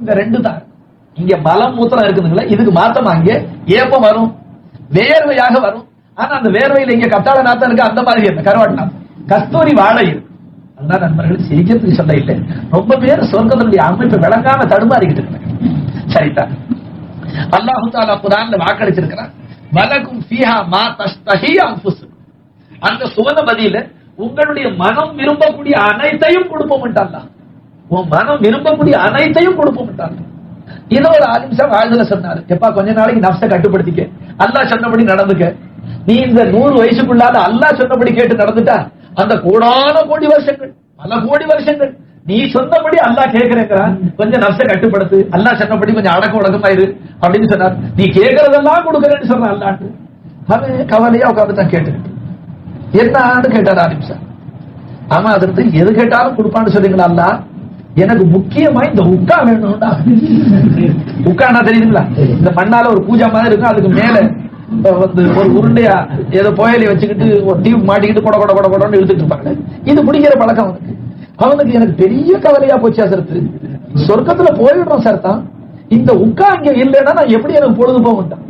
இந்த ரெண்டு தான். இங்க மலம் மூத்திரம் இருக்குதுங்களா, இதுக்கு மாத்தமா அங்க ஏப்பம் வரும், வேர்வையாக வரும். ஆனா அந்த வேர்வையில இங்க கத்தாழ நாத்தம் இருக்கு, அந்த மாதிரி இருக்கு கருவாட்டு நாத்தம், கஸ்தூரி வாழை இருக்கு. அதான் நண்பர்கள் சிரிக்கிறதுக்கு சொல்ல இல்லை, ரொம்ப பேர் சொர்க்கத்தினுடைய அமைப்பு விளங்காம தடுமாறிக்கிட்டு இருக்காங்க. சரிதான், அல்லாஹு தஆலா குர்ஆன்ல வாக்களிச்சிருக்கிறான், வலகும் ஃபீஹா மா தஸ்தஹி அன்ஃபுசுக்கும். அந்த சுவனபதியில உங்களுடைய மனம் விரும்பக்கூடிய அனைத்தையும் கொடுப்போம். உன் மனம் விரும்பக்கூடிய அனைத்தையும் கொடுப்போம். இது ஒரு ஆலிம் சார் ஆழ்துல சொன்னாரு, எப்பா கொஞ்ச நாளைக்கு நஃப்ஸை கட்டுப்படுத்திக்க, அல்லாஹ் சொன்னபடி நடந்துக்க. நீ இந்த 100 வயசுக்குள்ளால அல்லாஹ் சொன்னபடி கேட்டு நடந்துட்டா அந்த கோடான கோடி வருஷங்கள், பல கோடி வருஷங்கள் நீ சொன்னபடி அல்லாஹ் கேட்கிறேங்கிறான். கொஞ்சம் நஃப்ஸை கட்டுப்படுத்து, அல்லாஹ் சொன்னபடி கொஞ்சம் அடக்க உடக்கமாயிரு அப்படின்னு சொன்னார். நீ கேட்கறதெல்லாம் கொடுக்கறேன்னு சொன்ன அல்லாஹ்ட்டு. அவன் கவலையா உட்கார்ந்து தான் கேட்டுக்கிட்டு என்னான்னு கேட்டார் ஆலிம் சார். ஆமா, அதற்கு எது கேட்டாலும் கொடுப்பான்னு சொல்றீங்களா அல்லாஹ், எனக்கு முக்கியமா இந்த உக்கா வேணும்டா. உக்கானா தெரியுதுங்களா, இந்த மண்ணால ஒரு பூஜா மாதிரி இருக்கும், அதுக்கு மேல வந்து ஒரு உருண்டையா ஏதோ புயலை வச்சுக்கிட்டு ஒரு டியூப் மாட்டிக்கிட்டு கொட கொட கொட கொடன்னு இழுத்துட்டு இருப்பாங்க. இது பிடிக்கிற பழக்கம் அவனுக்கு. எனக்கு பெரிய கவலையா போச்சு அசரத்து, சொர்க்கத்துல போயிடுறோம் சார் தான், இந்த உக்கா இங்க இல்லைன்னா நான் எப்படி எனக்கு பொழுது போக மாட்டேன்.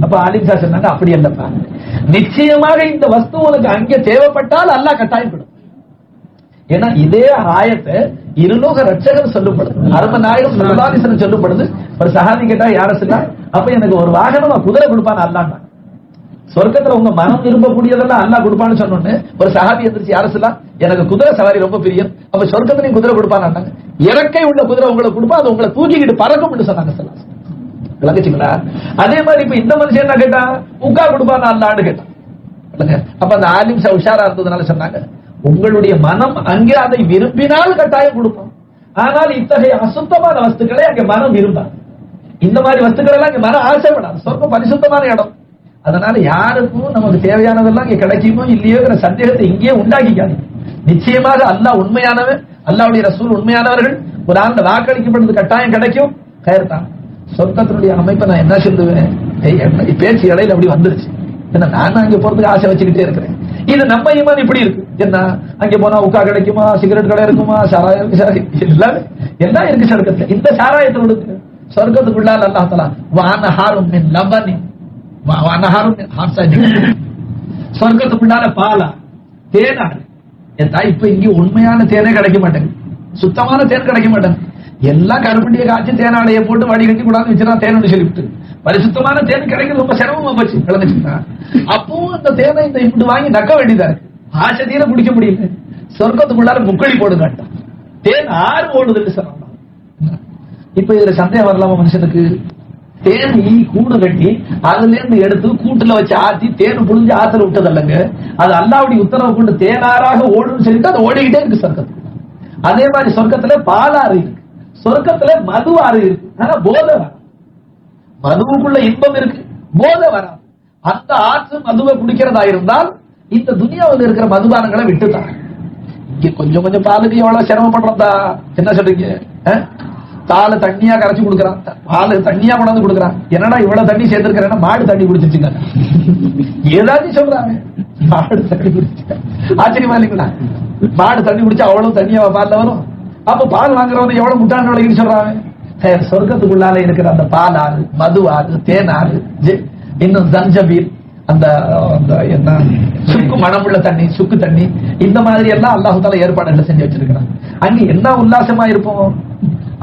அப்ப ஆலிம் சார் சொன்னாங்க, அப்படி அல்லப்பா, நிச்சயமாக இந்த வஸ்து உனக்கு அங்கே தேவைப்பட்டால் அல்லாஹ் கட்டாயப்படும். ஏன்னா இதே ஆயத்தை இருலோக ரட்சகர் சொல்லப்படுது, அரும நாயகம் ஸல்லல்லாஹு அலைஹி வஸல்லம் சொல்லப்படுது. ஒரு சஹாபி கேட்டா, யார சொல்ல, அப்ப எனக்கு ஒரு வாகனமா குதிரை கொடுப்பான் அல்லாஹ். சொர்க்கத்துல உங்க மனம் விரும்பக்கூடியதெல்லாம் அல்லாஹ் கொடுப்பான்னு சொன்னோன்னு ஒரு சஹாபி எந்திரிச்சு, யார சொல்ல, எனக்கு குதிரை சவாரி ரொம்ப பிரியம், அப்ப சொர்க்கத்திலையும் குதிரை கொடுப்பான்னு. இறக்கை உள்ள குதிரை உங்களுக்கு கொடுப்பா, அது உங்களை தூக்கிக்கிட்டு பறக்கும் சொன்னாங்க. விளங்குச்சுங்களா? அதே மாதிரி இப்ப இந்த மனுஷன் என்ன கேட்டா, உக்கா கொடுப்பான் அல்லான்னு கேட்டான். அப்ப அந்த ஆலிம் உஷாரா இருந்ததுனால சொன்னாங்க, உங்களுடைய மனம் அங்கே அதை விரும்பினால் கட்டாயம் கொடுப்போம். ஆனால் இத்தகைய அசுத்தமான வஸ்துக்களை அங்கே மனம் விரும்பாது. இந்த மாதிரி வஸ்துக்கள் எல்லாம் இங்க மனம் ஆசைப்படாது. சொர்க்கம் பரிசுத்தமான இடம். அதனால யாருக்கும் நமக்கு தேவையானதெல்லாம் இங்க கிடைக்குமோ இல்லையோங்கிற சந்தேகத்தை இங்கேயே உண்டாக்கிக்காது. நிச்சயமாக அல்லாஹ் உண்மையானவன், அல்லாஹ்வுடைய ரசூல் உண்மையானவர்கள். ஒரு ஆண்டு வாக்களிக்கப்படுறது கட்டாயம் கிடைக்கும். கயர்தான் சொர்க்கத்தினுடைய அமைப்பை நான் என்ன சொல்லுவேன், பேச்சு இடையில அப்படி வந்துருச்சு. என்ன நான் அங்க போறதுக்கு ஆசை வச்சுக்கிட்டே இருக்கிறேன். இது நம்ம ஈமான் இப்படி இருக்கு. என்ன அங்க போனா உக்கா கிடைக்குமா, சிகரெட் கடை இருக்குமா, சாராயம் எல்லாம் இருக்கு சொர்க்கத்துல. இந்த சாராயத்தை விடுங்க, சொர்க்கத்துக்குள்ளால அல்லாஹ் தஆலா வஅனஹாரும் மின் லபனின் வஅனஹாரும் மின் ஹாஸஜின், சொர்க்கத்துக்குள்ளால பாலா தேனாறு. இப்ப இங்க உண்மையான தேனே கிடைக்க மாட்டேங்குது, சுத்தமான தேன் கிடைக்க மாட்டேங்குது. எல்லாம் கருப்பட்டியை காய்ச்சி தேனாலையை போட்டு வடிகட்டி கூடாது வச்சுனா தேன் சொல்லிவிட்டு பரிசுத்தமான தேன் கிடைக்கிறது ரொம்ப சிரமமா போச்சு. கிளந்துச்சுன்னா அப்பவும் அந்த தேனை இந்த இப்படி வாங்கி நக்க வேண்டியதா இருக்கு. ஆசையில குடிக்க முடியல. சொர்க்கத்துக்குள்ளார முக்களி போடுங்க, தேன் ஆறு ஓடுதுன்னு சொன்னாங்க. இப்ப இதுல சந்தேகம் வரலாமா மனுஷனுக்கு? தேன் கூடு கட்டி அதுல இருந்து எடுத்து கூட்டுல வச்சு ஆத்தி தேன் புழிஞ்சு ஆத்துல விட்டதல்லங்க, அது அல்லாஹ்வுடைய உத்தரவு கொண்டு தேனாராக ஓடுன்னு சொல்லிட்டு அது ஓடிக்கிட்டே இருக்கு சொர்க்கத்துல. அதே மாதிரி சொர்க்கத்துல பாலாறு இருக்கு, சொர்க்கத்துல மது ஆறு இருக்கு. ஆனா போதை வர, மதுவுக்குள்ள இன்பம் இருக்கு, போதை வராது. அந்த ஆற்று மதுவை குடிக்கிறதா இருந்தால் இந்த துனியாவில் இருக்கிற மதுபானங்களை விட்டுதான். இங்க கொஞ்சம் கொஞ்சம் பாலுக்கு எவ்வளவு சிரமப்படுறதா, என்ன சொல்றீங்க? தாளை தண்ணியா கரைச்சு கொடுக்குறான், பாலு தண்ணியா கொண்டாந்து கொடுக்குறான். என்னடா இவ்வளவு தண்ணி சேர்த்திருக்கிறேன்னா மாடு தண்ணி குடிச்சிருச்சுங்க, ஏதாச்சும் சொல்றாங்க. மாடு தண்ணி குடிச்சு ஆச்சரியமா இல்லைங்களா? மாடு தண்ணி குடிச்சா அவ்வளவு தண்ணியா பால்ல வரும். அப்ப பால் வாங்குறவன எவ்வளவு முட்டாண்டு விலைக்குன்னு சொல்றாங்க. சொர்க்கத்துக்குள்ளால இருக்கிற அந்த பால் ஆறு, மது ஆறு, தேன் ஆறு, இன்னும் ஜஞ்சபீர், அந்த என்ன சுக்கு மனமுள்ள தண்ணி, சுக்கு தண்ணி, இந்த மாதிரி எல்லாம் அல்லாஹ் தஆலா ஏற்பாடுகளை செஞ்சு வச்சிருக்கிறான். அங்க என்ன உல்லாசமா இருப்போம்,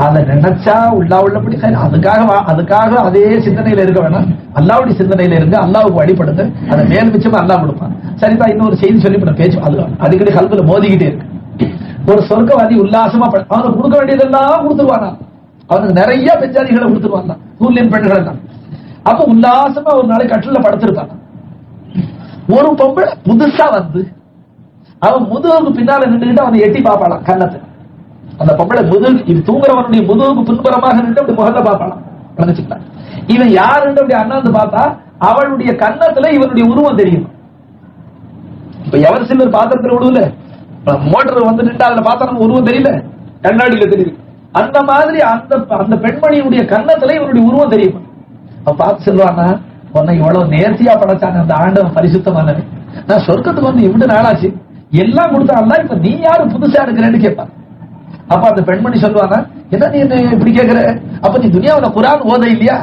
அதை நினைச்சா உள்ளபடி. அதுக்காக அதே சிந்தனையில இருக்க வேணாம், அல்லாஹ்வுடைய சிந்தனையில இருங்க, அல்லாஹ்வுக்கு வழிபடுங்க. அதை மேல் மிச்சமா அல்லாஹ் கொடுப்பான். சரிதான், இன்னொரு செய்தி சொல்லி பேச்சு அது அடிக்கடி கல்வில மோதிக்கிட்டே இருக்கு. ஒரு சொர்க்கவாதி உல்லாசமா அவனுக்கு கொடுக்க வேண்டியதெல்லாம் கொடுத்துருவானா, அவனுக்கு நிறைய பெஞ்சாதிகளை கொடுத்துருவாங்க, ஊர்லின் பெண்கள் எல்லாம். அப்ப உல்லாசமா ஒரு நாளைக்கு கட்டில படுத்திருப்பாங்க. ஒரு பொம்பளை புதுசா வந்து அவன் முதுகுக்கு பின்னால நின்றுகிட்டு அவனை எட்டி பாப்பாளாம் கண்ணத்தை. அந்த பொம்பளை முதுகு தூங்குறவனுடைய முதுகுக்கு பின்புறமாக நின்று அப்படி முகத்தை பாப்பாளாம். நினைச்சுட்டான் இவன் யாருன்னு அப்படி அண்ணாந்து பார்த்தா அவளுடைய கன்னத்துல இவனுடைய உருவம் தெரியும். இப்ப எவர் சிலர் பாத்திரத்துல விடுவல, மோட்டர் வந்து நின்று அதுல பார்த்தா நம்ம உருவம் தெரியல, கண்ணாடியில தெரியுது. அந்த மாதிரி அந்த பெண்மணியுடைய கன்னத்துல இவனுடைய உருவம் தெரியும். அவன் பார்த்து சொல்லுவானா, உன்னை இவ்வளவு நேர்த்தியா படைச்சாங்க அந்த ஆண்டவன் பரிசுத்தமானவன், நான் சொர்க்கத்துக்கு வந்து இவ்வளவு நாளாச்சு, எல்லாம் கொடுத்தாங்களா, இப்ப நீ யாரு புதுசா இருக்கிறேன்னு கேட்பான். அப்ப அந்த பெண்மணி சொல்லுவாங்க, என்ன நீ இப்படி கேக்குற, அப்ப நீ துனியாவுல குர்ஆன் ஓத இல்லையா?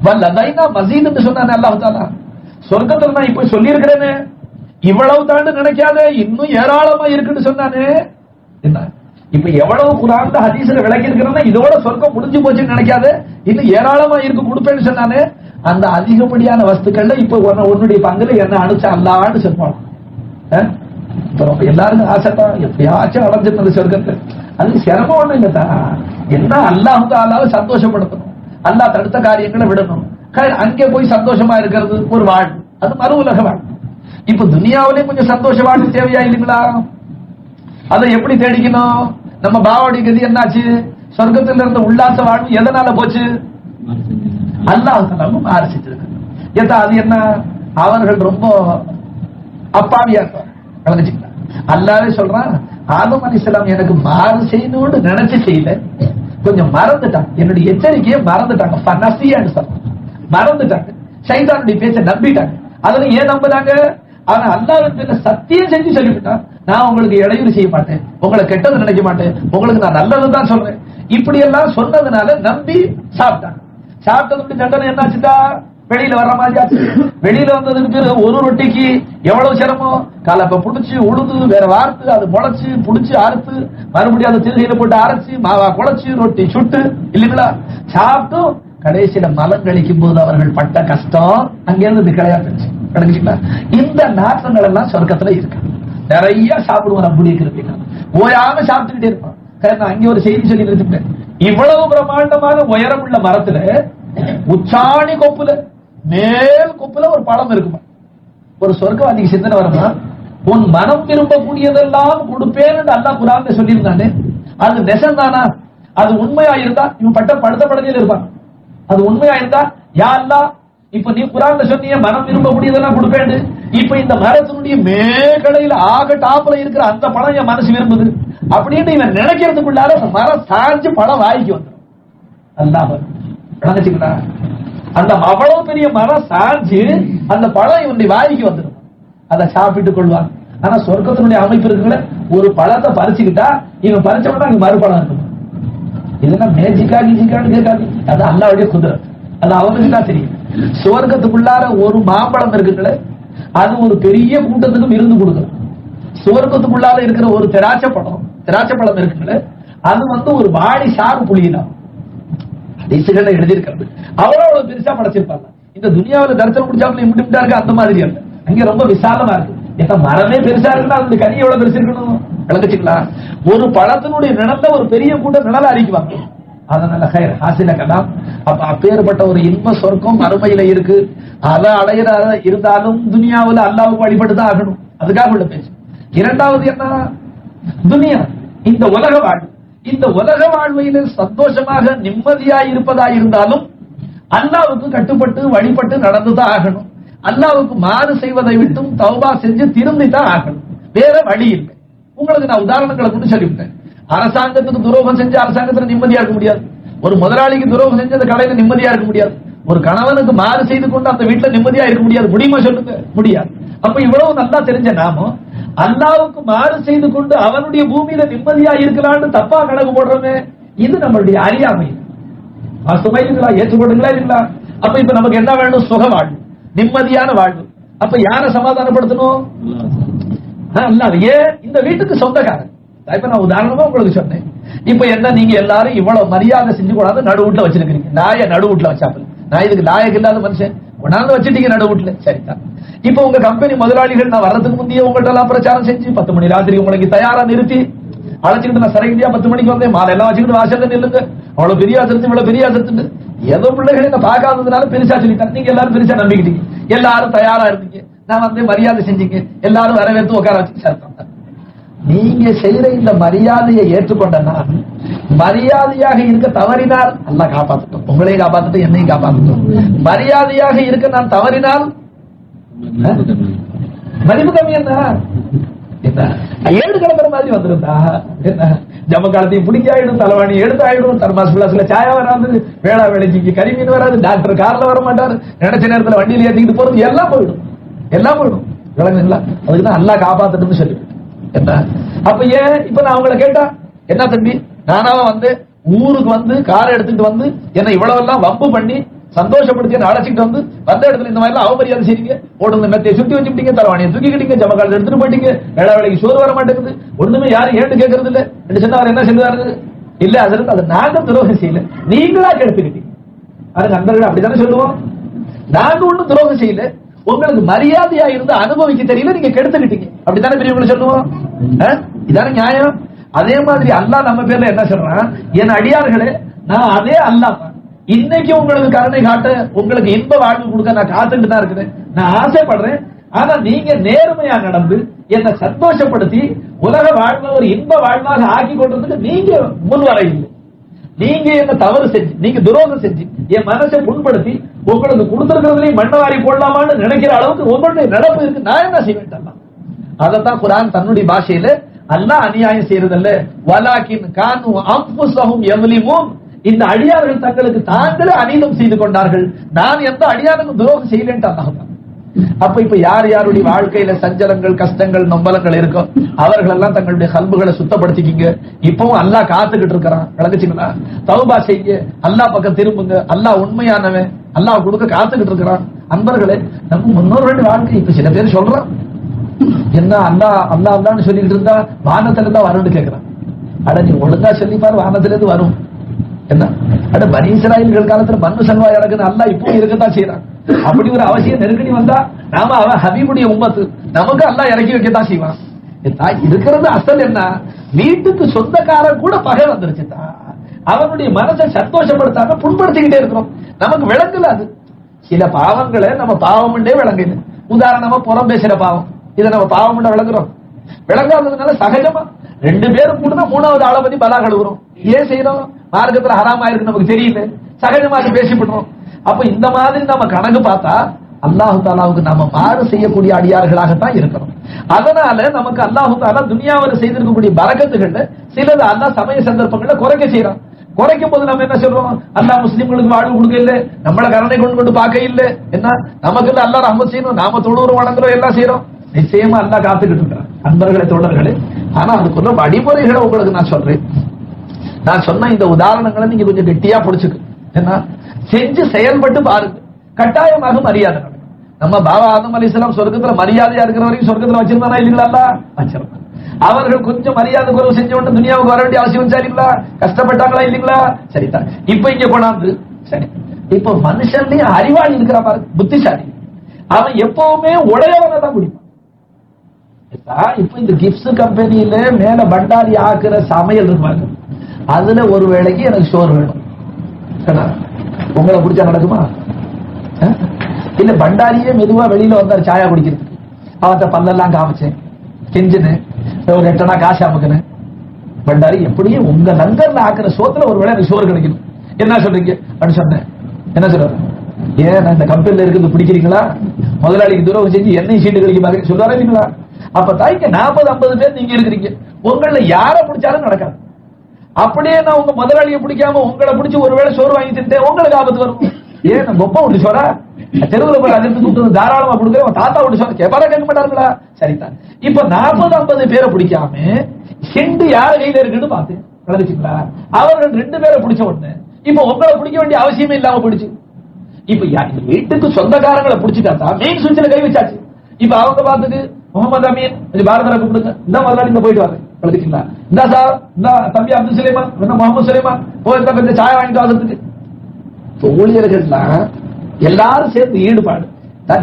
வல்லதைனா மஸீத் சொன்னானே அல்லாஹ் தஆலா. சொர்க்கத்துல நான் இப்ப சொல்லி இருக்கிறேனே, இவ்வளவு தாண்டு நினைக்காத, இன்னும் ஏராளமா இருக்குன்னு சொன்னானே. என்ன இப்ப எவ்வளவு குர்ஆன்ல ஹதீஸ்ல விளக்கி இருக்கிறேன்னா இதோட சொர்க்கம் முடிஞ்சு போச்சுன்னு நினைக்காத, இன்னும் ஏராளமா இருக்கு கொடுப்பேன்னு சொன்னானே. அந்த அதிகப்படியான வஸ்துக்கள்ல இப்ப உன்னுடைய பங்குல என்ன அனுப்பிச்சா அல்லான்னு சொல்லுவாங்க. எல்லாருக்கும் ஆசைதான் எப்படியாச்சும் அடைஞ்சிருந்தது சொர்க்கத்தை. அது சிரமம் ஒண்ணு இல்லதா, என்ன அல்லாஹ் தஆலாவை சந்தோஷப்படுத்தணும், அல்லாஹ் தடுத்த காரியங்களை விடணும், அங்கே போய் சந்தோஷமா இருக்கிறது ஒரு வாழ்வு, அது மறு உலக வாழ்வு. இப்ப துனியாவிலேயும் கொஞ்சம் சந்தோஷ வாழ்வு தேவையா இல்லைங்களா? அதை எப்படி தேடிக்கணும்? நம்ம பாவாடி கதி என்னாச்சு? சொர்க்கத்தில் இருந்த உல்லாச வாழ்வு எதனால போச்சு? அல்லாஹ் தஆலா மாறு செஞ்சிருக்கு. ஏதா அது என்ன, அவர்கள் ரொம்ப அப்பாவியா இருப்பாங்க. அல்லாஹ்வே சொல்றான், ஆதம் அலைஹிஸ்ஸலாம் எனக்கு மாறு செய்யணும்னு நினைச்சு செய்யல, கொஞ்சம் மறந்துட்டாங்க, என்னுடைய எச்சரிக்கையை மறந்துட்டாங்க, மறந்துட்டாங்க, ஷைத்தானுடைய பேச்சை நம்பிட்டாங்க. அதுல ஏன் நம்புறாங்க? ஆனா அல்லாஹ்வின் பேர்ல சத்தியம் செஞ்சு சொல்லிவிட்டான், நான் உங்களுக்கு இடையூறு செய்ய மாட்டேன், உங்களை கெட்டது நினைக்க மாட்டேன், உங்களுக்கு நான் நல்லதுதான் சொல்றேன். இப்படி எல்லாம் சொன்னதுனால நம்பி சாப்பிட்டாங்க. சாப்பிட்டதுக்கு தண்டனை என்னாச்சுதா? வெளியில வர்ற மாதிரி ஆச்சு. வெளியில வந்ததுக்கு ஒரு ரொட்டிக்கு எவ்வளவு சிரமம், கலப்பை புடிச்சு உழுது வேற வார்த்து அது முளைச்சு புடிச்சு அறுத்து மறுபடியும் அதை திருகையில போட்டு அரைச்சு மாவா குழைச்சு ரொட்டி சுட்டு இல்லைங்களா சாப்பிட்டும் கடைசியில மலம் கழிக்கும் போது அவர்கள் பட்ட கஷ்டம் அங்கிருந்து கிடையாது. இந்த நாற்றங்கள் எல்லாம் சொர்க்கத்துல இருக்கு. நிறைய சாப்பிடுவோம், அப்படி இருக்கிறீங்க ஓயாம சாப்பிட்டுக்கிட்டே இருப்பான். அங்கே ஒரு செய்தி சொல்லி இருந்துட்டேன், இவ்வளவு பிரம்மாண்டமான உயரம் உள்ள மரத்துல உச்சாணி கொப்புல மேல் கொப்புல ஒரு பழம் இருக்குமா. ஒரு சொர்க்கவாதிக்கு சிந்தனை வருமா, உன் மனம் விரும்பக்கூடியதெல்லாம் கொடுப்பேன்னு அல்லாஹ் குர்ஆன்ல சொல்லியிருந்தானே, அது நெசந்தானா? அது உண்மையா இருந்தா இவன் பட்ட படுத்த படுக்கையில இருப்பான். அது உண்மையா இருந்தா, யா அல்லாஹ் இப்ப நீ குர்ஆன்ல சொன்னீங்க மனம் விரும்பக்கூடியதெல்லாம் கொடுப்பேன்னு, இப்ப இந்த மரத்தினுடைய மேகடையில ஆக டாப்ல இருக்கிற அந்த பழம் என் மனசு விரும்புது அப்படின்னு இவன் நினைக்கிறதுக்குள்ளார மரம் சாஞ்சு பழம் வாய்க்கு வந்துடும். அல்லாஹ் விளங்கிச்சுங்களா? அந்த அவ்வளவு பெரிய மரம் சாஞ்சு அந்த பழம் இவனுடைய வாய்க்கு வந்துடும், அதை சாப்பிட்டுக் கொள்வான். ஆனா சொர்க்கத்தினுடைய அமைப்பு இருக்குல்ல, ஒரு பழத்தை பறிச்சுக்கிட்டா இவன் பறிச்சவனா அங்க மறுபழம் இருக்கும். இதெல்லாம் மேஜிக்கா கிஜிக்கான்னு கேட்காது, அது அல்லாஹ்வுடைய குதிரை, அது அவனுக்கு தான் தெரியும். சுவர்க்கத்துக்குள்ளார ஒரு மாம்பழம் இருக்குங்களே, அது ஒரு பெரிய கூட்டத்துக்கும் விருந்து கொடுக்கும். சுவர்க்கத்துக்குள்ளார இருக்கிற ஒரு திராட்சை பழம் இருக்குங்களே, அது ஒரு வாடி சாறு புளியினான் அதிசுகளை எழுதியிருக்கிறது. அவ்வளவு பெருசா படைச்சிருப்பாங்க. இந்த துனியாவில் தரிசனம் முடிச்சாப்புல இம்மிட்டா இருக்கு, அந்த மாதிரி அல்ல. அங்க ரொம்ப விசாலமா இருக்கு. ஏன்னா மரமே பெருசா இருக்குன்னா அந்த கனி எவ்வளவு பெருசு இருக்கணும் விளங்குச்சுங்களா? ஒரு பழத்தினுடைய நிலத்தை ஒரு பெரிய கூட்டம் நிழல அறிக்குவாங்க. அதனால ஹாசில கலாம். அப்ப அப்பேற்பட்ட ஒரு இன்ப சொர்க்கம் அருமையில இருக்கு. அதை அடையிற இருந்தாலும் துனியாவில் அல்லாஹ்வுக்கு வழிபட்டுதான் ஆகணும். அதுக்காக உள்ள பேச்சு. இரண்டாவது என்ன, துனியா இந்த உலக வாழ்வு, இந்த உலக வாழ்வையில சந்தோஷமாக நிம்மதியா இருப்பதா இருந்தாலும் அல்லாஹ்வுக்கு கட்டுப்பட்டு வழிபட்டு நடந்துதான் ஆகணும். அல்லாஹ்வுக்கு மாறு செய்வதை விட்டும் தௌபா செஞ்சு திருந்திதான் ஆகணும். வேற வழி இல்லை. உங்களுக்கு நான் உதாரணங்களை கொண்டு சொல்லிவிட்டேன். அரசாங்கத்துக்கு துரோகம் செஞ்சு அரசாங்கத்துல நிம்மதியா இருக்க முடியாது. ஒரு முதலாளிக்கு துரோகம் செஞ்சு அந்த கடையில நிம்மதியா இருக்க முடியாது. ஒரு கணவனுக்கு மாறு செய்து கொண்டு அந்த வீட்டுல நிம்மதியா இருக்க முடியாது. முடியுமா சொல்லுங்க? முடியாது. அப்ப இவ்வளவு நல்லா தெரிஞ்ச நாம அல்லாஹ்வுக்கு மாறு செய்து கொண்டு அவனுடைய பூமியில நிம்மதியா இருக்கலாம்னு தப்பா கணக்கு போடுறோமே, இது நம்மளுடைய அறியாமை. சுமைங்களா ஏற்றுக்கொள்ளுங்களா இல்லைங்களா? அப்ப இப்ப நமக்கு என்ன வேணும்? சுக வாழ்வு, நிம்மதியான வாழ்வு. அப்ப யாரை சமாதானப்படுத்தணும்? அல்லாஹ். ஏன்? இந்த வீட்டுக்கு சொந்தக்காரன். இப்ப நான் உதாரணமா உங்களுக்கு சொன்னேன். இப்ப என்ன, நீங்க எல்லாரும் இவ்வளவு மரியாதை செஞ்சு கூடாது நடுவுட்ல வச்சிருக்கீங்க. நாய நடுவுட்ல வச்சாப்பல, நான் இதுக்கு நாயக்கு இல்லாத மனுஷன் கொண்டாந்து வச்சுட்டீங்க நடுவுட்ல. சரிதான். இப்ப உங்க கம்பெனி முதலாளிகள் நான் வர்றதுக்கு முந்தைய உங்கள்ட்ட எல்லாம் பிரச்சாரம் செஞ்சு 10 மணி ராத்திரி உங்களுக்கு தயாரா நிறுத்தி அழைச்சிக்கிட்டு, நான் சரகிண்டியா 10 மணிக்கு வந்தேன், மாலை எல்லாம் வச்சுக்கிட்டு வாசல்ல நில்லுங்க, அவ்வளவு பெரிய ஆசிரித்து இவ்வளவு பெரிய ஆசிரித்து ஏதோ பிள்ளைகளை நான் பார்க்காததுனால பெருசா சொல்லிட்டேன். நீங்க எல்லாரும் பெருசா நம்பிக்கிட்டீங்க, எல்லாரும் தயாரா இருந்தீங்க, நான் வந்து மரியாதை செஞ்சீங்க, எல்லாரும் வரவேற்று உட்கார வச்சு சேர்த்தேன். நீங்க செய்யற இந்த மரியாதையை ஏற்றுக்கொண்ட நான் மரியாதையாக இருக்க தவறினால் அல்லாஹ் காப்பாற்றட்டும், உங்களையும் காப்பாற்றட்டும், என்னையும் காப்பாற்றட்டும். மரியாதையாக இருக்க நான் தவறினால் மதிப்பு கம்மி என்ன? ஏடு கிளம்புற மாதிரி வந்திருந்தா என்ன, ஜம்ம காலத்தையும் பிடிக்க ஆயிடும், தலைவாணி எடுத்து ஆயிடும், தர்மாஸ் பிளாஸ்ல சாயா வராது, வேளா வேலைக்கு கறிமீன் வராது, டாக்டர் கார்ல வர மாட்டாரு, நினைச்ச நேரத்துல வண்டியில ஏற்றிக்கிட்டு போறது எல்லாம் போயிடும், எல்லாம் போயிடும். விளங்குங்களா? அதுக்குதான் அல்லாஹ் காப்பாத்தட்டும்னு சொல்லி என்ன. அப்ப ஏன் இப்ப நான் அவங்களை கேட்டா என்ன தம்பி, நானாவ வந்து ஊருக்கு வந்து காரை எடுத்துட்டு வந்து என்ன இவ்வளவு எல்லாம் வம்பு பண்ணி சந்தோஷப்படுத்தி அழைச்சிட்டு வந்து வந்த இடத்துல இந்த மாதிரி எல்லாம் அவமரியாதை செய்றீங்க, ஓடுங்க மெத்தையை சுத்தி வச்சுட்டீங்க, தலைவாணியை தூக்கிக்கிட்டீங்க, ஜமக்காலத்தை எடுத்துட்டு போயிட்டீங்க, வேலைக்கு சோறு வர மாட்டேங்குது, ஒண்ணுமே யாரும் ஏண்டு கேட்கறது இல்ல என்று சொன்னா அவர் என்ன செய்வாரு? இல்ல அதற்கு அதை நாங்க துரோகம் செய்யல, நீங்களா கெடுத்துக்கிட்டீங்க. அது நண்பர்கள் அப்படித்தானே சொல்லுவோம், நாங்க ஒண்ணும் துரோகம் செய்யல, உங்களுக்கு மரியாதையா இருந்து அனுபவிக்க தெரியல, நீங்க கெடுத்துக்கிட்டீங்க, அப்படித்தானே பெரியவங்களை சொல்லுவோம். இதான நியாயம். அதே மாதிரி அல்லாஹ் நம்ம பேர்ல என்ன சொல்றான், என் அடியார்களே நான் அதே அல்லாஹ் இன்னைக்கு உங்களுக்கு கருணை காட்ட, உங்களுக்கு இன்ப வாழ்வு கொடுக்க நான் காத்துட்டு தான் இருக்கிறேன், நான் ஆசைப்படுறேன். ஆனா நீங்க நேர்மையா நடந்து என்னை சந்தோஷப்படுத்தி உலக வாழ்வை ஒரு இன்ப வாழ்வாக ஆக்கி கொண்டதுக்கு நீங்க முன்வர இல்லை. நீங்க என்ன தவறு செஞ்சு, நீங்க துரோகம் செஞ்சு என் மனசை புண்படுத்தி உங்களுக்கு கொடுத்திருக்கிறதுலயும் மண்ணவாரி போடலாமான்னு நினைக்கிற அளவுக்கு உங்களுடைய நடப்பு இருக்கு, நான் என்ன செய்வேன்? அதைத்தான் குர்ஆன் தன்னுடைய பாஷையில அல்லாஹ் அநியாயம் செய்யறதல்ல, வலாக்கின் கானு அன்ஃபுஸஹும் யஸ்லிமூன், இந்த அடியார்கள் தங்களுக்கு தாங்களே அநீதம் செய்து கொண்டார்கள், நான் எந்த அடியாருக்கும் துரோகம் செய்யலன்ட்டு அல்லாஹ். அப்ப இப்ப யார் யாருடைய வாழ்க்கையில சஞ்சலங்கள் கஷ்டங்கள் நொம்பலங்கள் இருக்கோ அவர்கள் எல்லாம் தங்களுடைய கல்புகளை சுத்தப்படுத்திக்கிங்க. இப்பவும் அல்லாஹ் காத்துக்கிட்டு இருக்கிறான், விளங்குச்சுங்களா? தௌபா செய்ய, அல்லாஹ் பக்கம் திரும்புங்க, அல்லாஹ் உண்மையானவன், அல்லாஹ் கொடுக்க காத்துக்கிட்டு இருக்கிறான். அன்பர்களே, நம்ம முன்னோர்களுடைய வாழ்க்கை இப்ப சில பேர் சொல்றான், என்ன அல்லாஹ் அல்லாஹ் அல்லான்னு சொல்லிட்டு இருந்தா வானத்துல இருந்தா வரும்னு கேட்கிறான். அட நீ ஒழுங்கா சொல்லிப்பாரு, வானத்துல இருந்து வரும். என்ன அட பனி இஸ்ராயீல்கள் காலத்துல மண்ணு செல்வா இறக்குன்னு அல்லாஹ் இப்போ இருக்கத்தான் செய்யறான். அப்படி ஒரு அவசியம் நெருக்கடி வந்தா நாம அவன் ஹபீபுடைய உம்மத்து, நமக்கு அல்லாஹ் இறக்கி வைக்கத்தான் செய்வான். இருக்கிறது அசல் என்ன, வீட்டுக்கு சொந்தக்காரன் கூட பகை வந்துருச்சுதா, அவனுடைய மனசை சந்தோஷப்படுத்தாம புண்படுத்திக்கிட்டே இருக்கிறோம். நமக்கு விளங்கல அது. சில பாவங்களை நம்ம பாவம்ண்டே விளங்குது. உதாரணமா புறம் பேசுற பாவம், இதை நம்ம பாவம் விளங்குறோம். விளங்காததுனால சகஜமா ரெண்டு பேரும் கூட மூணாவது ஆளை பத்தி பலா கழுவுறோம். ஏன் செய்யறோம்? மார்க்கத்துல ஹராமா இருக்கு நமக்கு தெரியல, சகஜமா பேசிவிடுறோம். அப்ப இந்த மாதிரி நம்ம கணக்கு பார்த்தா அல்லாஹு தாலாவுக்கு நம்ம மாறு செய்யக்கூடிய அடியார்களாகத்தான் இருக்கிறோம். அதனால நமக்கு அல்லாஹு தாலா துனியாவில் செய்திருக்கக்கூடிய பரக்கத்துகள்ல சிலது அல்லாஹ் சமய சந்தர்ப்பங்கள்ல குறைக்க செய்யறான். குறைக்கும் போது நம்ம என்ன சொல்றோம், அல்லாஹ் முஸ்லிம்களுக்கு வாழ்வு கொடுக்க இல்ல, நம்மளை கருணை கொண்டு கொண்டு பார்க்க இல்ல, என்ன நமக்கு அல்லாஹ் ரஹ்மத் செய்யணும், நாம தொழுவுறோம் வணங்குறோம் எல்லாம் செய்யறோம். நிச்சயமா அல்லாஹ் காத்துக்கிட்டு இருக்கிறான் அன்பர்களே தோழர்களே. ஆனா அதுக்குள்ள வழிமுறைகளை உங்களுக்கு நான் சொல்றேன். நான் சொன்ன இந்த உதாரணங்களை நீங்க கொஞ்சம் கெட்டியா புடிச்சுக்கு, என்ன செஞ்சு செயல்பட்டு பாருங்க, கட்டாயமாக மரியாதை நடக்கும். நம்ம பாபா ஆதம் அலைஹிஸ்ஸலாம் சொர்க்கத்துல மரியாதையா இருக்கிற வரைக்கும் சொர்க்கத்துல வச்சிருந்தானா இல்லீங்களா? வச்சிருந்தாங்க. அவர்கள் கொஞ்சம் மரியாதை குறைவு செஞ்ச உடனே துனியாவுக்கு வர வேண்டிய அவசியம் சரிங்களா? கஷ்டப்பட்டாங்களா இல்லீங்களா? சரிதான். இப்ப இங்க கொண்டாந்து சரி, இப்ப மனுஷன்லயும் அறிவாளி இருக்கிற பாருங்க, புத்திசாலி, அவன் எப்பவுமே உடையவனை தான் குடிப்பான். இப்ப இந்த கிப்ஸ் கம்பெனியில மேல பண்டாரி ஆக்குற சமையல் இருப்பாங்க, அதுல ஒரு வேளைக்கு எனக்கு சோறு வேணும், உங்களை பிடிச்சா நடக்குமா? இல்ல பண்டாரியே மெதுவா வெளியில வந்தாரு சாயா குடிக்கிறதுக்கு, அவத்த பல்லெல்லாம் காமிச்சேன், கெஞ்சுன்னு ஒரு 8 அணா காசு அமுக்குன்னு, பண்டாரி எப்படியும் உங்க லங்கர்ல ஆக்குற சோத்துல ஒரு வேளை எனக்கு சோறு கிடைக்கணும், என்ன சொல்றீங்க அப்படின்னு சொன்னேன். என்ன சொல்றாரு? ஏன் நான் இந்த கம்பெனில இருக்கிறது பிடிக்கிறீங்களா? முதலாளிக்கு துரோகம் செஞ்சு என்னையும் சீட்டு கழிக்க பாருங்க சொல்றாரு இல்லீங்களா? அப்ப தாய்க்கு 40-50 பேர் நீங்க இருக்கிறீங்க, உங்கள யாரை பிடிச்சாலும் நடக்காது. அப்படியே நான் உங்க முதலாளியை பிடிக்காம உங்களை பிடிச்சி ஒருவேளை சோறு வாங்கி திட்டேன், உங்களுக்கு ஆபத்து வரும். ஏன் நம்ம ஒப்பா விட்டு சோறா தெருவில் போய் அதிர்ந்து தூட்டு தாராளமா கொடுக்குறேன், தாத்தா விட்டு சோற கேட்பாரா கேட்க மாட்டாங்களா? சரிதான். இப்ப 40-50 பேரை பிடிக்காம செண்டு யார் கையில இருக்குன்னு பாத்து நடந்துச்சுங்களா? அவர்கள் 2 பேரை பிடிச்ச உடனே இப்ப உங்களை பிடிக்க வேண்டிய அவசியமே இல்லாம பிடிச்சு, இப்ப வீட்டுக்கு சொந்தக்காரங்களை பிடிச்சிட்டா மெயின் சுவிட்சில் கை வச்சாச்சு. இப்ப அவங்க பார்த்துட்டு முகமது அமீன் கொஞ்சம் பாரதரை கூப்பிடுங்க, இந்த முதலாளி இந்த போயிட்டு வாங்க கழிச்சுங்களா, இந்த சார் இந்த தம்பி அப்துல் சுலைமான் முகமது சுலைமான் போயிருந்தா கொஞ்சம் சாய வாங்கிட்டு வாங்கிறதுக்கு. ஊழியர்கள்லாம் எல்லாரும் சேர்ந்து ஈடுபாடு,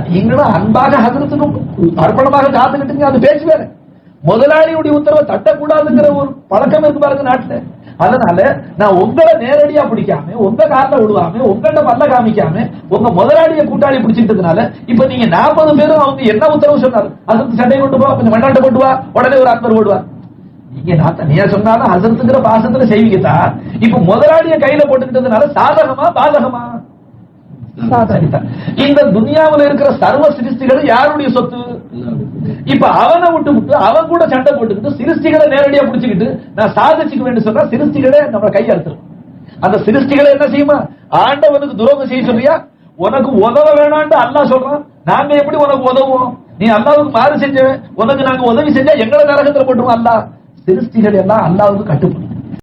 நீங்களும் அன்பாக ஹதரத்துக்கும் அர்ப்பணமாக காத்துக்கிட்டு அது பேச்சு வேற. முதலாளியுடைய உத்தரவை தட்டக்கூடாதுங்கிற ஒரு பழக்கம் இருக்கு பாருங்க நாட்டுல. அதனால நான் உங்களை நேரடியா பிடிக்காம உங்க காலில் விடுவாம உங்கள்ட்ட பல்ல காமிக்காம உங்க முதலாளிய கூட்டாளி பிடிச்சிட்டதுனால இப்ப நீங்க 40 பேரும் அவங்க என்ன உத்தரவு சொன்னாரு, அதற்கு சண்டை கொண்டு போ, கொஞ்சம் மண்ணாட்டை கொண்டு வா, உடனே ஒரு அன்பர் ஓடுவார். நீங்க நான் தனியா சொன்னாலும் ஹசரத்துங்கிற பாசத்துல செய்வீங்கதா. இப்ப முதலாளிய கையில போட்டுக்கிட்டதுனால சாதகமா பாதகமா? இந்த துனியாவில் இருக்கிற சர்வ சிருஷ்டிகள் யாருடைய சொத்து? இப்ப அவனை விட்டு அவன் கூட சண்டை போட்டுக்கிட்டு சிருஷ்டிகளை நேரடியா பிடிச்சுக்கிட்டு நான் சாதிச்சுக்க வேண்டும் சொன்னா சிருஷ்டிகளே நம்ம கையெழுத்துரும். அந்த சிருஷ்டிகளை என்ன செய்யுமா? ஆண்டவனுக்கு துரோகம் செய்ய சொல்றியா? உனக்கு உதவ வேணான்னு அல்லாஹ் சொல்றான். நாங்க எப்படி உனக்கு உதவுவோம்? நீ அல்லாஹ்வுக்கு மாறு செஞ்சவன், உனக்கு நாங்க உதவி செஞ்சா எங்களை நரகத்துல போட்டுவோம். அல்லாஹ் சிருஷ்டிகள் எல்லாம் அல்லாஹ்வுக்கு கட்டுப்படும்.